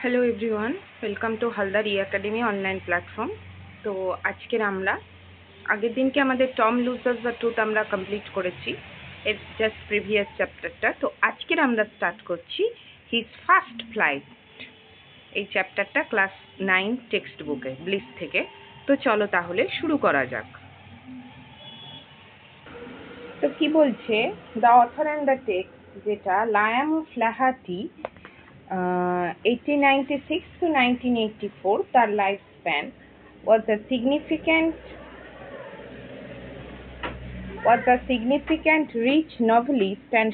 Hello everyone, welcome to Haldar academy online platform. তো আজকের আমরা আগের দিনকে আমাদের টম লুজার্স দ্য ট্রুথ আমরা কমপ্লিট করেছি, এর জাস্ট প্রিভিয়াস চ্যাপ্টারটা। তো আজকের আমরা স্টার্ট করছি হিজ ফার্স্ট ফ্লাইট, এই চ্যাপ্টারটা ক্লাস 9 টেক্সট বুকে ব্লিস থেকে। তো চলো তাহলে শুরু করা যাক। তো কি বলছে, the author and the text, যেটা Liam ফ্ল্যাহাটি 1896 to 1984, their lifespan was the significant rich novelist and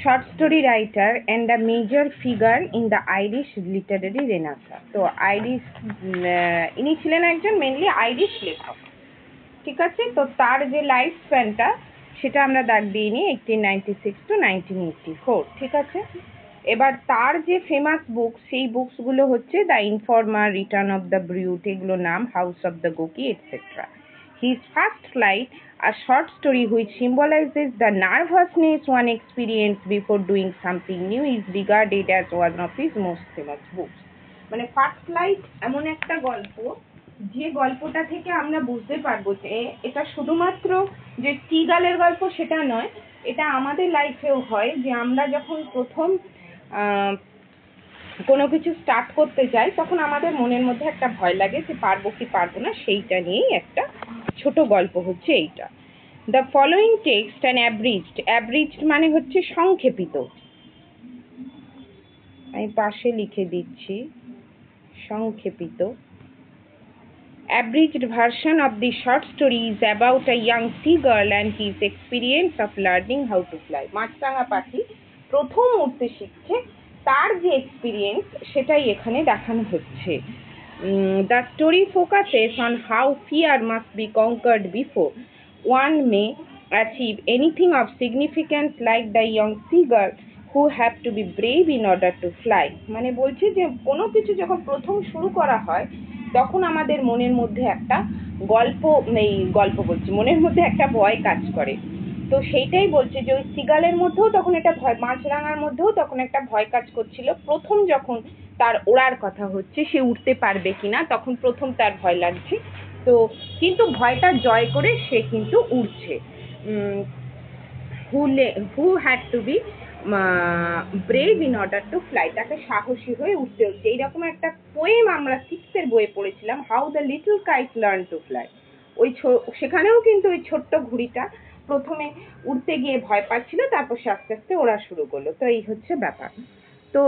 short story writer and a major figure in the Irish literary renaissance. তো আইরিশ ইনি ছিলেন একজন মেনলি আইরিশ লেখক, ঠিক আছে। তো তার যে লাইফ স্প্যানটা সেটা আমরা দাগ দিয়ে নিই 1896 to 1984, ঠিক আছে। এবার তার যে ফেমাস বুক, সেই বুকসগুলো হচ্ছে the informer, return of the brute, এগুলো নাম, হাউস অফ দ্য গোকি, et cetera. His first flight, a short story which symbolizes the nervousness one experienced before doing something new, is regarded as one of his most famous books. মানে first flight এমন একটা গল্প, যে গল্পটা থেকে আমরা বুঝতে পারবো যে এটা শুধুমাত্র যে টিগালের গল্প সেটা নয়, এটা আমাদের লাইফেও হয়। যে আমরা যখন প্রথম কোনো কিছু স্টার্ট করতে যাই, তখন আমাদের মনের মধ্যে একটা ভয় লাগে যে পারবো কি পারবো না, সেইটা নিয়েই একটা ছোট গল্প হচ্ছে এইটা। দ্য ফলোয়িং টেক্সট অ্যান্ড অ্যাব্রিজড মানে হচ্ছে সংক্ষেপিত, আমি পাশে লিখে দিচ্ছি সংক্ষেপিত। Abridged version of the short story is about a young seagull and his experience of learning how to fly. মাছরাঙা পাখি প্রথম উড়তে শিখছে, তার যে এক্সপিরিয়েন্স সেটাই এখানে দেখানো হচ্ছে। The story focuses on how fear must be conquered before one may achieve anything of significance, like the young seagull who have to be brave in order to fly. মানে বলছে যে কোনো কিছু যখন প্রথম শুরু করা হয়, তখন আমাদের মনের মধ্যে একটা মনের মধ্যে একটা ভয় কাজ করে। তো সেইটাই বলছে যে ওই সিগালের মধ্যেও তখন একটা ভয়, মাছরাঙার মধ্যেও তখন একটা ভয় কাজ করছিল। প্রথম যখন তার ওড়ার কথা হচ্ছে, সে উঠতে পারবে কিনা, তখন প্রথম তার ভয় লাগছে। তো কিন্তু ভয়টা জয় করে সে কিন্তু উড়ছে। Who had to B brave in order to fly, তাকে সাহসী হয়ে উঠতে হচ্ছে। এইরকম একটা পোয়েম আমরা 6 বইয়ে পড়েছিলাম, how the little kite learn to fly. ওই সেখানেও কিন্তু ওই ছোট্ট ঘুড়িটা প্রথমে উড়তে গিয়ে ভয় পাচ্ছিল, তারপর সে আস্তে আস্তে ওড়া শুরু করলো। তো এই হচ্ছে ব্যাপার। তো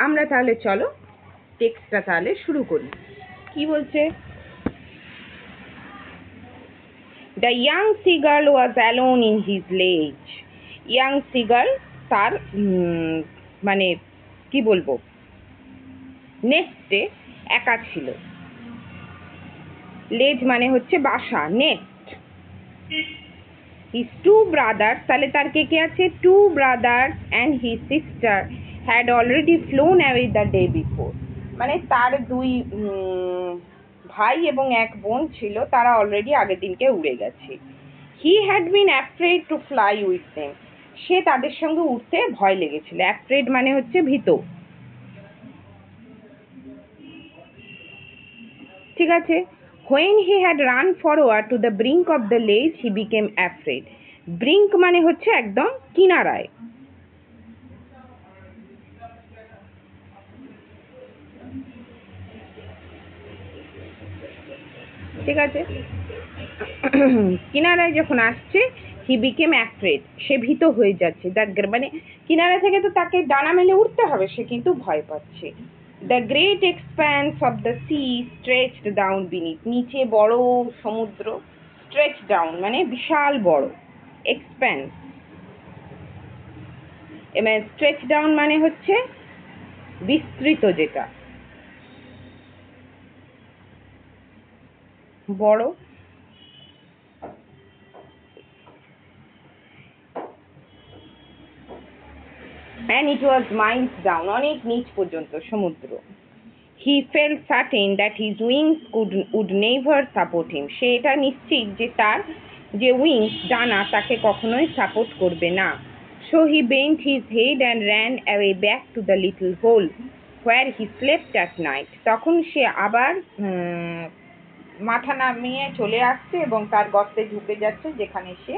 আমরা তাহলে চলো টেক্সটটা তাহলে শুরু করি। কি বলছে, The young seagull was alone in his ledge. Young seagull তার মানে কি বলবো, নেস্টে একা ছিল। লেজ মানে হচ্ছে বাসা, নেস্ট। His two brothers, তাহলে তার কে কে আছে, two brothers and his sister had already flown away the day before. মানে তার দুই ভাই এবং এক বোন ছিল, তারা অলরেডি আগের দিনকে উড়ে গেছে। He had been afraid to fly with them. সে তাদের সঙ্গে উঠতে ভয় লেগেছিল। Afraid মানে হচ্ছে ভীত, ঠিক আছে। When he had run forward to the brink of the ledge, he became afraid. Brink মানে হচ্ছে একদম কিনারায়, ঠিক আছে। কিনারায় যখন আসছে, হি বিকেম অ্যাফ্রেড, সে ভীত হয়ে যাচ্ছে। মানে কিনারা থেকে তো তাকে ডানা মেলে উঠতে হবে, সে কিন্তু ভয় পাচ্ছে। The great expands of the sea stretched down beneath, নিচে বড় সমুদ্র, স্ট্রেচ ডাউন মানে বিশাল বড়, এক্সপ্যান্স এবং স্ট্রেচ ডাউন মানে হচ্ছে বিস্তৃত, যেটা বড়। And it was miles down, অনেক নিচ পর্যন্ত সমুদ্র। He felt certain that his wings would never support him. সে এটা নিশ্চিত যে তার যে উইংস, ডানা, তাকে কখনোই সাপোর্ট করবে না। So he bent his head and ran away back to the little hole where he slept at night. তখন সে আবার মাথা নামিয়ে চলে আসছে এবং তার গর্তে ঢুকে যাচ্ছে যেখানে সে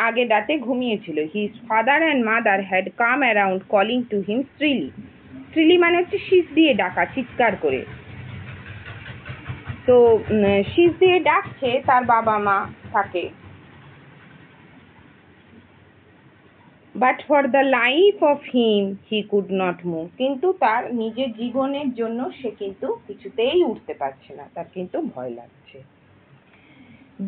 আগের রাতে ঘুমিয়েছিল। His father and mother had come around calling to him shrilly. shrilly মানে হচ্ছে শীষ দিয়ে ডাকা, চিৎকার করে। তো শীষ দিয়ে ডাকছে তার বাবা মা তাকে। But for the life of him he could not move. কিন্তু তার নিজের জীবনের জন্য সে কিন্তু কিছুতেই উঠতে পারছে না, তার কিন্তু ভয় লাগছে।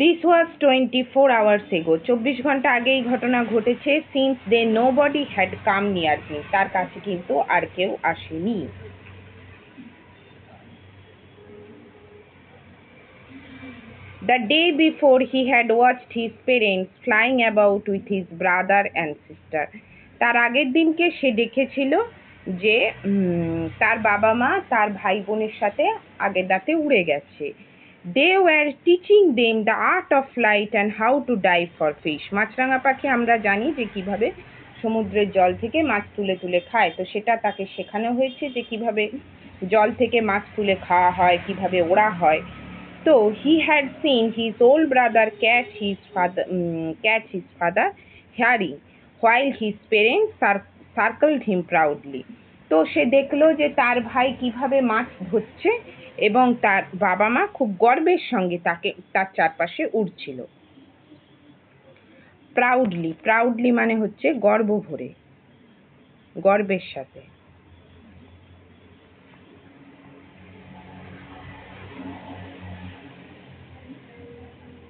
This was 24 hours ago. 24 ঘন্টা আগে এই ঘটনা ঘটেছে। Since then nobody had come near him. তার কাছে কিন্তু আর কেউ আসেনি। The day before he had watched his parents flying about with his brother and sister. তার আগের দিনকে সে দেখেছিল যে তার বাবা মা তার ভাই বোনের সাথে আগের রাতে উড়ে গেছে। They were teaching them the art of flight and how to dive for fish. মাছরাঙা পাখি আমরা জানি যে কিভাবে সমুদ্রের জল থেকে মাছ তুলে তুলে খায়, তো সেটা তাকে শেখানো হয়েছে যে কিভাবে জল থেকে মাছ তুলে খাওয়া হয়, কিভাবে ওড়া হয়। So he had seen his old brother catch his father herring while his parents circled him proudly. তো সে দেখলো যে তার ভাই কিভাবে মাছ ধরছে এবং তার বাবা মা খুব গর্বের সঙ্গে তার চারপাশে উড়ছিল। প্রাউডলি মানে হচ্ছে গর্ব ভরে, গর্বের সাথে।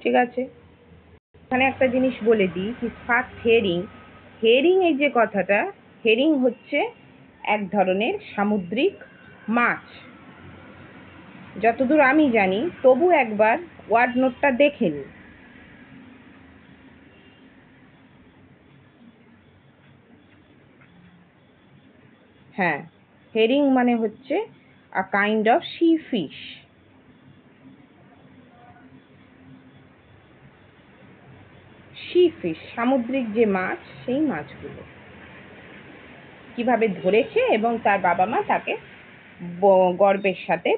ঠিক আছে, এখানে একটা জিনিস বলে দিই, হিজ ফার্স্ট হেরিং এই যে কথাটা, হেরিং হচ্ছে এক ধরনের সামুদ্রিক মাছ যতদূর আমি জানি, তবু একবার ওয়ার্ড নোটটা দেখে নি। হ্যাঁ, হেরিং মানে হচ্ছে আ কাইন্ড অফ সি ফিশ। সামুদ্রিক যে মাছ, সেই মাছগুলো কিভাবে ধরেছে এবং তার বাবা মা তাকে গর্বের সাথে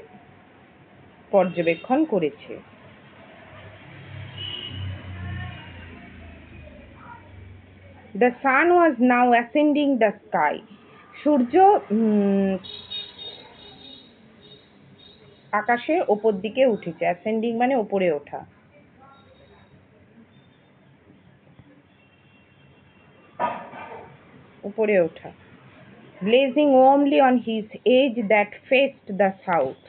পর্যবেক্ষণ করেছে। The sun was now ascending the sky. সূর্য আকাশের ওপর দিকে উঠেছে। ascending মানে উপরে ওঠা। উপরে ওঠা। blazing warmly on his edge that faced the south.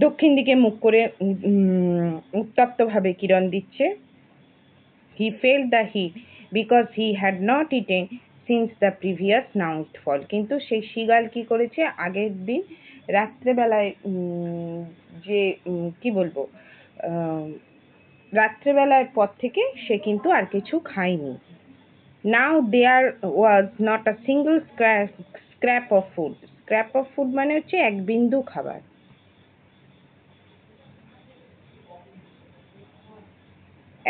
দক্ষিণ দিকে মুখ করে উত্তপ্তভাবে কিরণ দিচ্ছে। He felt the heat because he had not eaten since the previous nightfall. কিন্তু সেই শীগাল কি করেছে, আগের দিন রাত্রেবেলায় যে কি বলবো, রাত্রেবেলার পর থেকে সে কিন্তু আর কিছু খায়নি। Now there was not a single scrap of food. Scrap of food মানে হচ্ছে এক বিন্দু খাবার।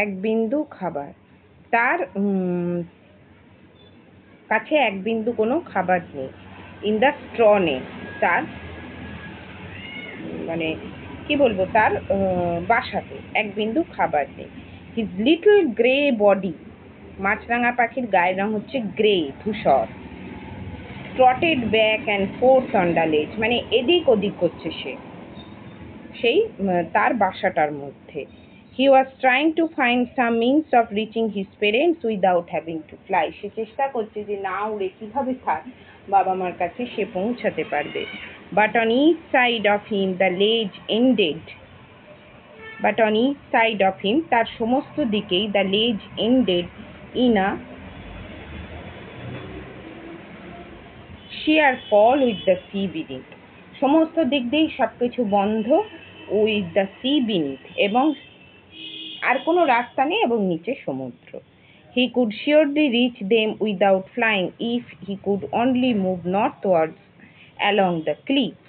এক বিন্দু খাবার, তার কাছে এক বিন্দু কোনো খাবার নেই। ইন দ্য স্ট্র নেই, তার মানে কি বলবো, তার বাসাতে এক বিন্দু খাবার নেই। হিজ লিটল গ্রে বডি, মাছরাঙা পাখির গায়ের রং হচ্ছে গ্রে, ধূসর। Trotted back and forth on the ledge, মানে এদিক ওদিক করছে সে সেই তার বাসাটার মধ্যে। He was trying to find some means of reaching his parents without having to fly. সে চেষ্টা করছে যে না উড়ে কিভাবে তার বাবা মার কাছে সে পৌঁছাতে পারবে। But on each side of him the ledge ended. But on each side of him, তার সমস্ত দিকেই the ledge ended in a sheer fall with the sea beneath. সমস্ত দিক দিয়েই সবকিছু বন্ধ, with the sea beneath, এবং আর কোনো রাস্তা নেই এবং নিচে সমুদ্র। He could surely reach them without flying if he could only move northwards along the cliff.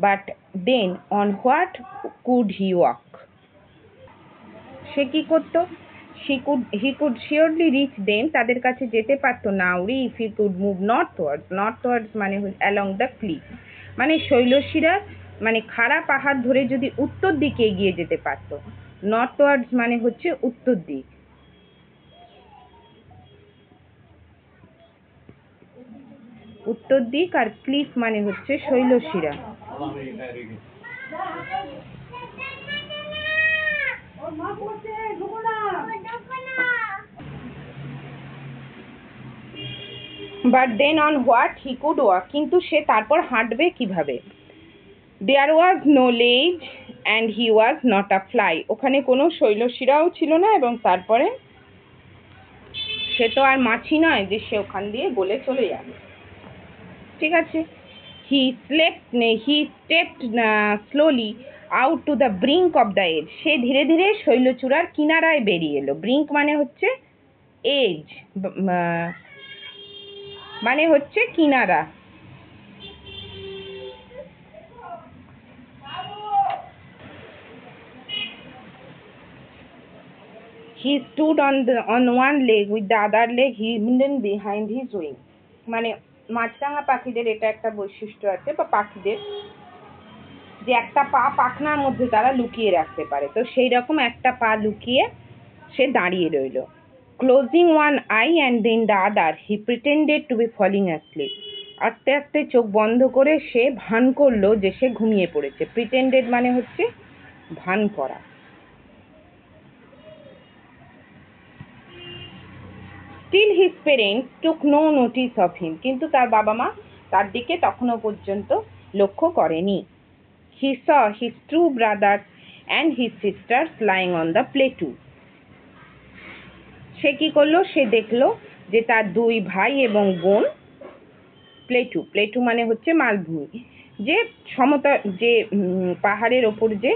But then on what could he walk? সে কি করত? he could surely reach them, তাদের কাছে যেতে পারতো নাউরি if he could move northwards মানে along the cliff, মানে শৈলশিরা মানে খাড়া পাহাড় ধরে যদি উত্তর দিকে এগিয়ে যেতে পারতো। নর্থওয়ার্ডস মানে হচ্ছে উত্তর দিক। উত্তর দিক আর ক্লিফ মানে হচ্ছে শৈলশিরা। But then on what he could walk, কিন্তু সে তারপর হাঁটবে কিভাবে? There was no ledge and he was not a fly, ওখানে কোনো শৈলশিরাও ছিল না এবং তারপরে সে তো আর মাছি নয় যে সে ওখান দিয়ে গলে চলে যাবে। ঠিক আছে। he stepped slowly out to the brink of the edge, সে ধীরে ধীরে শৈলচূড়ার কিনারায় বেরিয়ে এলো। ব্রিঙ্ক মানে হচ্ছে এজ, মানে হচ্ছে কিনারা। he stood on one leg with the other leg hidden behind his wing, মানে মাছরাঙা পাখিদের এটা একটা বৈশিষ্ট্য আছে বা পাখিদের যে একটা পা পাখনার মধ্যে তারা লুকিয়ে রাখতে পারে, তো সেই রকম একটা পা লুকিয়ে সে দাঁড়িয়ে রইল। Closing one eye and then the other he pretended to be falling asleep, আস্তে আস্তে চোখ বন্ধ করে সে ভান করলো যে সে ঘুমিয়ে পড়েছে। প্রিটেন্ডেড মানে হচ্ছে ভান করা। Still his parents took no notice of him, কিন্তু তার বাবা মা তার দিকে তখনও পর্যন্ত লক্ষ্য করেনি। He saw his two brothers and his sisters lying on the plateau, সে কি করলো? সে দেখলো যে তার দুই ভাই এবং বোন প্লেটু মানে হচ্ছে মালভূমি, যে সমতল যে পাহাড়ের ওপর যে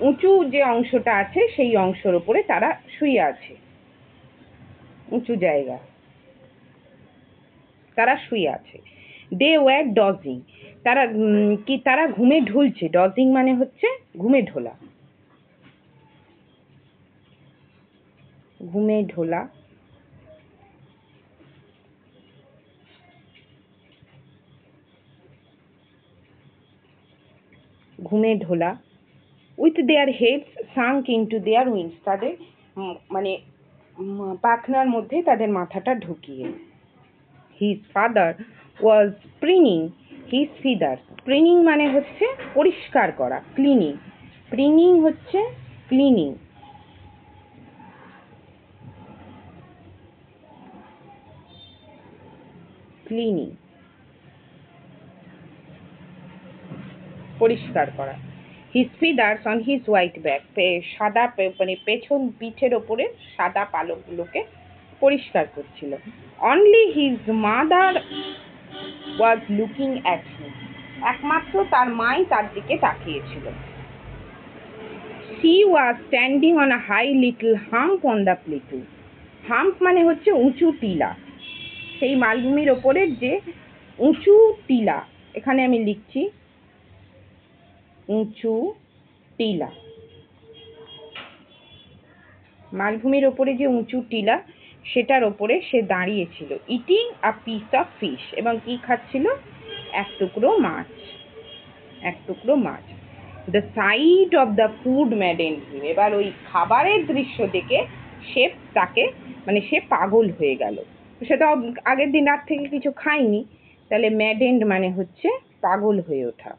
উঁচু যে অংশটা আছে সেই অংশের ওপরে তারা শুয়ে আছে, উঁচু জায়গা তারা শুয়ে আছে। দে ওয়ার ডজিং, তারা ঘুমে ঢুলছে। ডজিং মানে হচ্ছে ঘুমে ঢোলা, ঘুমে ঢোলা। ঘুমে ঢোলা। With their heads sunk into their wings, তাদের মানে পাখনার মধ্যে তাদের মাথাটা ঢুকিয়ে। His father was preening his feathers, preening মানে হচ্ছে পরিষ্কার করা, ক্লিনিং। প্রিনিং হচ্ছে ক্লিনিং। ক্লিনিং পরিষ্কার করা। His feathers on his white back, সাদা মানে পেছন পিঠের ওপরে সাদা পালকগুলোকে পরিষ্কার করছিল। Only his mother was looking at him, একমাত্র তার মাই তার দিকে তাকিয়েছিল। She was standing on a high little hump on the plateau, hump মানে হচ্ছে উঁচু টিলা, সেই মালভূমির ওপরের যে উঁচু টিলা, এখানে আমি লিখছি উঁচু টিলা, মালভূমির ওপরে যে উঁচু টিলা সেটার ওপরে সে দাঁড়িয়েছিল। Eating a piece of fish, এবং কি খাচ্ছিল? এক টুকরো মাছ, এক টুকরো মাছ। The sight of the food maddened him, এবার ওই খাবারের দৃশ্য দেখে সে তাকে মানে সে পাগল হয়ে গেল। সে তো আগের দিন রাত থেকে কিছু খায়নি, তাহলে ম্যাডেন্ড মানে হচ্ছে পাগল হয়ে ওঠা।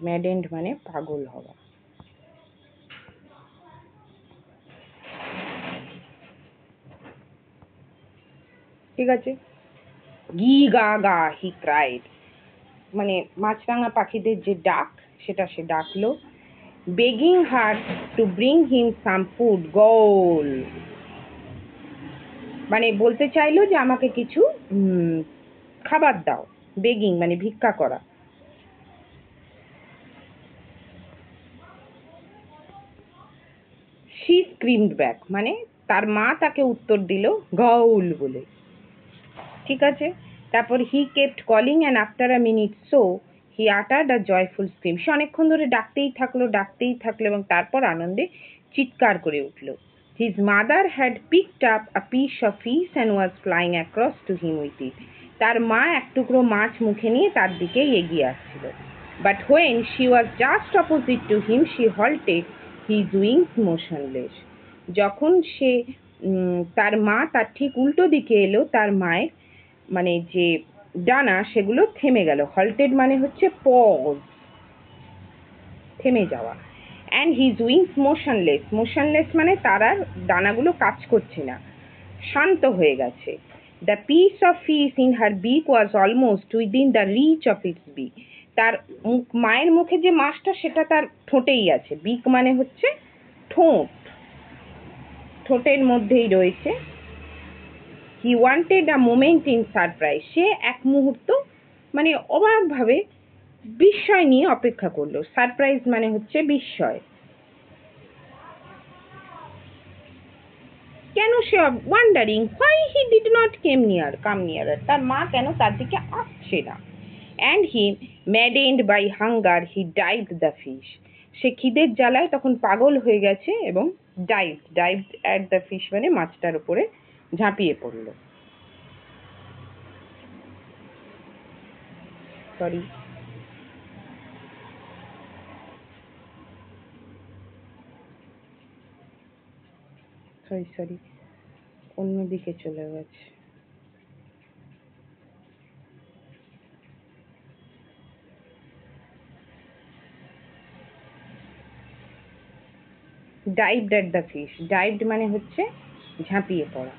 ম্যাডেন্ড মানে পাগল হওয়া। ঠিক আছে। গি গা গা হি ক্রাইড, মানে মাছরাঙা পাখিদের যে ডাক সেটা সে ডাকলো। Begging her to bring him some food গোল, মানে বলতে চাইলো যে আমাকে কিছু খাবার দাও। বেগিং মানে ভিক্ষা করা। শি স্ক্রিমড ব্যাক, মানে তার মা তাকে উত্তর দিল গৌল বলে। ঠিক আছে। তারপর he kept calling and after a minute so he uttered a joyful scream, সে অনেকক্ষণ ধরে ডাকতেই থাকলো এবং তারপর আনন্দে চিৎকার করে উঠল। His mother had picked up a piece of fish and was flying across to him with it. তার মা এক টুকরো মাছ মুখে নিয়ে তার দিকে এগিয়ে আসছিল। But when she was just opposite to him, she halted, his wings motionless. যখন সে তার মা তার ঠিক উল্টো দিকে এলো, তার মায়ের মানে যে ডানা সেগুলো থেমে গেল। halted মানে হচ্ছে pause, থেমে যাওয়া। and his wings motionless, motionless মানে তার আর ডানাগুলো কাজ করছে না, শান্ত হয়ে গেছে। the piece of fish in her beak was almost within the reach of its beak. তার মায়ের মুখে যে মাছটা সেটা তার ঠোঁটেই আছে। beak মানে হচ্ছে ঠোঁট, ঠোঁটের মধ্যেই রয়েছে। he wanted a moment in surprise. সে এক মুহূর্ত মানে অবাকভাবে বিস্ময় নিয়ে অপেক্ষা করলো। সারপ্রাইজ মানে হচ্ছে বিস্ময়। কেন সে wandering why he did not come nearer, তার মা কেন তার দিকে আসছে না। and he maddened by hunger he dived the fish. সে খিদের জ্বালায় তখন পাগল হয়ে গেছে এবং dived at the fish মানে মাছটার উপরে ঝাঁপিয়ে পড়ল। সরি অন্যদিকে চলে গেছে। dived at the fish, dived মানে হচ্ছে ঝাঁপিয়ে পড়া।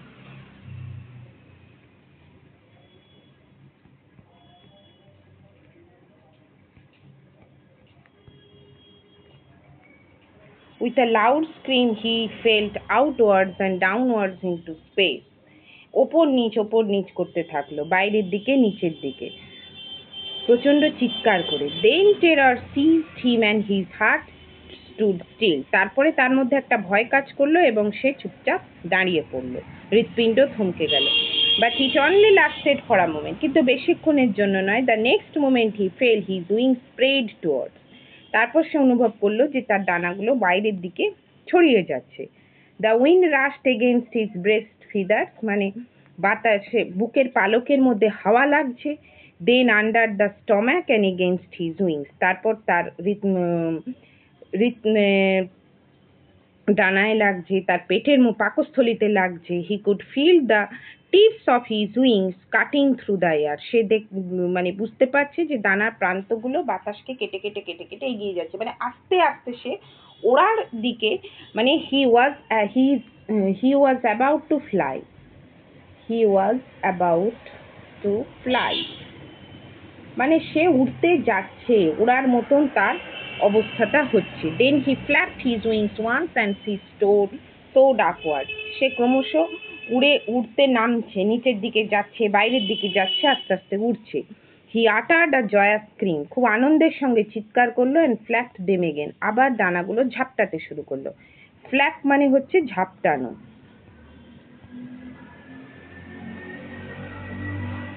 With a loud scream he fell outwards and downwards into space. ওপর নিচ করতে থাকলো, বাইরের দিকে নিচের দিকে, প্রচন্ড চিৎকার করে। Then terror seized him and his heart stood still. তারপরে তার মধ্যে একটা ভয় কাজ করলো এবং সে চুপচাপ দাঁড়িয়ে পড়লো, হৃৎপিণ্ড থমকে গেল। But it only lasted for a moment. কিন্তু বেশিক্ষণের জন্য নয়। The next moment he fell, his wings spread towards. তারপর সে অনুভব করলো যে তার ডানাগুলো বাইরের দিকে ছড়িয়ে যাচ্ছে। The wind rushed against his breast feathers, মানে বাতাসে বুকের পালকের মধ্যে হাওয়া লাগছে। Then under the stomach and against his wings. তারপর তার ডানায় লাগছে, তার পেটের পাকস্থলীতে লাগছে। He could feel the tips of his wings cutting through the air. সে মানে বুঝতে পারছে যে ডানার প্রান্তগুলো বাতাসকে কেটে এগিয়ে যাচ্ছে, মানে আস্তে আস্তে সে ওড়ার দিকে, মানে he was about to fly. He was about to fly. মানে সে উড়তে যাচ্ছে, ওড়ার মতন তার অবস্থাটা হচ্ছে। Then he flapped his wings once and she soared upward. সে ক্রমশ উড়তে নামছে, নিচের দিকে যাচ্ছে, বাইরের দিকে যাচ্ছে, আস্তে আস্তে উড়ছে। He uttered a joyous scream. খুব আনন্দের সঙ্গে চিৎকার করলো and flapped them again. আবার ডানাগুলো ঝাপটাতে শুরু করলো। flap মানে হচ্ছে ঝাপটানো।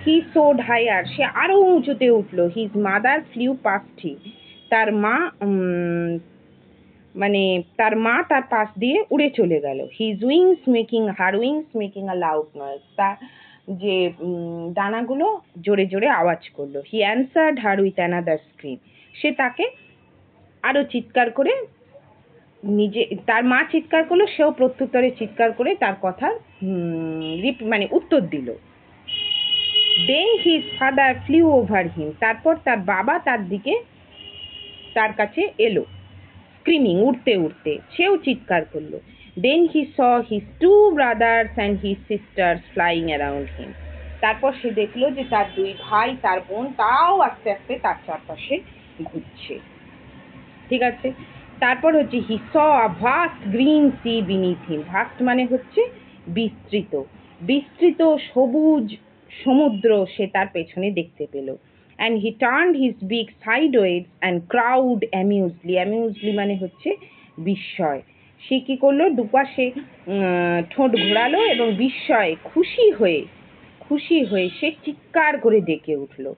He soared higher. সে আরো উঁচুতে উঠলো। His mother flew past him. তার মা তার পাশ দিয়ে উড়ে চলে গেল। Her wings making a loud noise. তার যে ডানাগুলো জোরে জোরে আওয়াজ করলো। He answered her with another scream. সে তাকে আরো চিৎকার করে তার মা চিৎকার করলো, সেও প্রত্যুত্তরে চিৎকার করে তার কথা মানে উত্তর দিল। Then his father flew over him. তারপর তার বাবা তার কাছে এলো, screaming, উড়তে উড়তে, সেও চিৎকার করলো। Then he saw his two brothers and his sisters flying around him. তারপর সে দেখলো যে তার দুই ভাই, তার বোন, তাও আস্তে আস্তে তার চারপাশে ঘুরছে। ঠিক আছে, তারপর হচ্ছে he saw a vast green sea beneath him. vast মানে হচ্ছে বিস্তৃত সবুজ সমুদ্র সে তার পেছনে দেখতে পেল। And he turned his beak sideways and crowed amusedly মানে হচ্ছে বিস্ময়। সে কি করলো, দুপাশে ঠোঁট ঘোরালো এবং বিস্ময়ে খুশি হয়ে সে চিৎকার করে ডেকে উঠলো।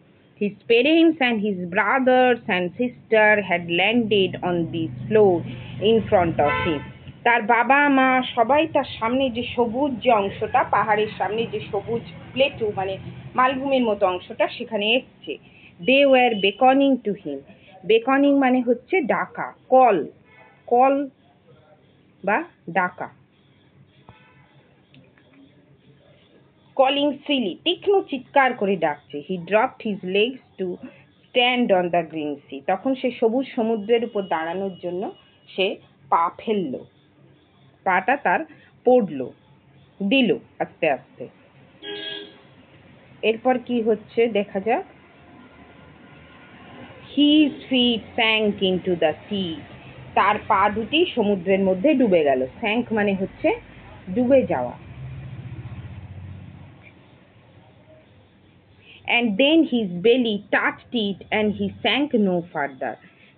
His parents and his brothers and sister had landed on the floor in front of him. তার বাবা মা সবাই তার সামনে যে সবুজ যে অংশটা, পাহাড়ের সামনে যে সবুজ প্লেটু মানে মালভূমির মতো অংশটা, সেখানে এসছে। They were বেকনিং to him. বেকনিং মানে হচ্ছে ডাকা, কল, কল বা ডাকা। কলিং শ্রিলি, তীক্ষ্ণ চিৎকার করে ডাকছে। He dropped his legs to stand on the green sea. তখন সে সবুজ সমুদ্রের উপর দাঁড়ানোর জন্য সে পা ফেললো, পাটা তার পড়লো, দিল আস্তে আস্তে। এরপর কি হচ্ছে দেখা যাক। His feet sank into the sea. তার পা দুটি সমুদ্রের মধ্যে ডুবে গেল। sank মানে হচ্ছে ডুবে যাওয়া। And then his belly touched it and he sank no further.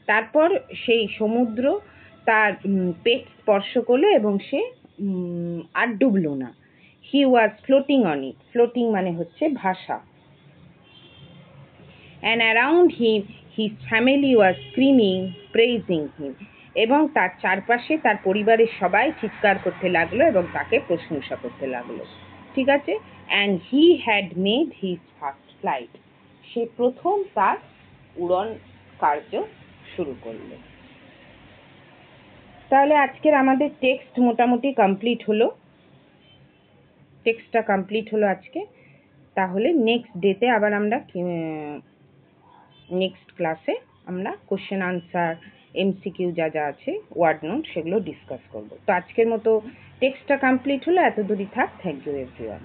তারপর সেই সমুদ্র তার পেট স্পর্শ করলো এবং সে আর ডুবলো না। He was floating on it. Floating মানে হচ্ছে ভাসা। And around him his family was screaming, praising him. এবং তার চারপাশে তার পরিবারের সবাই চিৎকার করতে লাগলো এবং তাকে প্রশংসা করতে লাগলো। ঠিক আছে? And he had made his first flight. সে প্রথম তার উড়ন কার্য শুরু করলো। তাহলে আজকের আমাদের টেক্সট মোটামুটি কমপ্লিট হলো। টেক্সটটা কমপ্লিট হলো আজকে। তাহলে নেক্সট ডেতে আবার আমরা নেক্সট ক্লাসে আমরা কোশ্চেন আনসার, এমসিকিউ যা যা আছে, ওয়ার্ড নোট, সেগুলো ডিসকাস করব। তো আজকের মতো টেক্সটটা কমপ্লিট হলো, এত দূরই থাক। Thank you everyone.